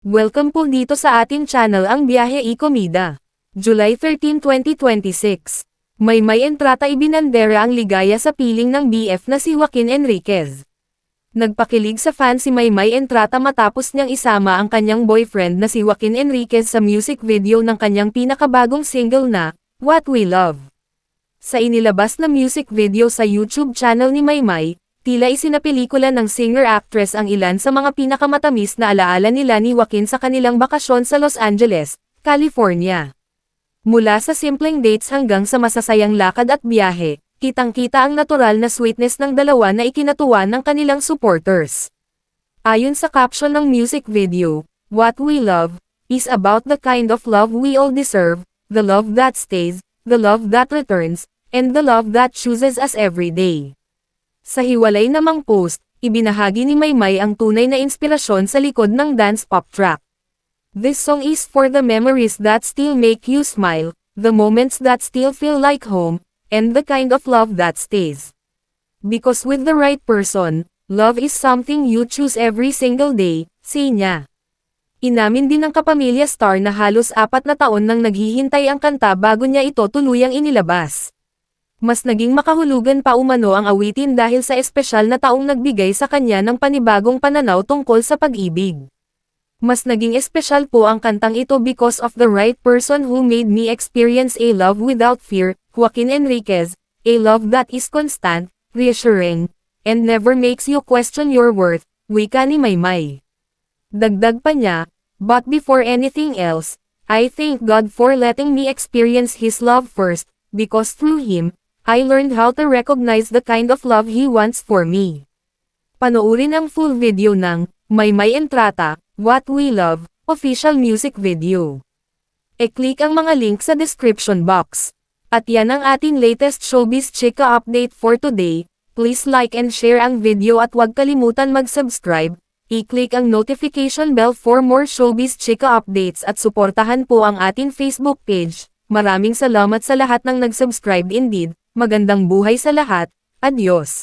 Welcome po dito sa ating channel ang Biyahe y Komida. July 13, 2026. Maymay Entrata ibinandera ang ligaya sa piling ng BF na si Joaquin Enriquez. Nagpakilig sa fan si Maymay Entrata matapos niyang isama ang kanyang boyfriend na si Joaquin Enriquez sa music video ng kanyang pinakabagong single na, What We Love. Sa inilabas na music video sa YouTube channel ni Maymay, tila isinapelikula ng singer-actress ang ilan sa mga pinakamatamis na alaala nila ni Joaquin sa kanilang bakasyon sa Los Angeles, California. Mula sa simpleng dates hanggang sa masasayang lakad at biyahe, kitang-kita ang natural na sweetness ng dalawa na ikinatuwa ng kanilang supporters. Ayon sa caption ng music video, What We Love is about the kind of love we all deserve, the love that stays, the love that returns, and the love that chooses us every day. Sa hiwalay namang post, ibinahagi ni Maymay ang tunay na inspirasyon sa likod ng dance pop track. This song is for the memories that still make you smile, the moments that still feel like home, and the kind of love that stays. Because with the right person, love is something you choose every single day, say niya. Inamin din ng kapamilya star na halos 4 na taon nang naghihintay ang kanta bago niya ito tuluyang inilabas. Mas naging makahulugan pa umano ang awitin dahil sa espesyal na taong nagbigay sa kanya ng panibagong pananaw tungkol sa pag-ibig. Mas naging espesyal po ang kantang ito because of the right person who made me experience a love without fear, Joaquin Enriquez, a love that is constant, reassuring, and never makes you question your worth, wika ni Maymay. Dagdag pa niya, but before anything else, I thank God for letting me experience His love first, because through Him, I learned how to recognize the kind of love He wants for me. Panoorin ang full video ng Maymay Entrata, What We Love, official music video. E-click ang mga link sa description box. At yan ang ating latest showbiz chika update for today. Please like and share ang video at huwag kalimutan mag-subscribe. I-click ang notification bell for more showbiz chika updates at suportahan po ang ating Facebook page. Maraming salamat sa lahat ng nag-subscribe indeed. Magandang buhay sa lahat. Adios.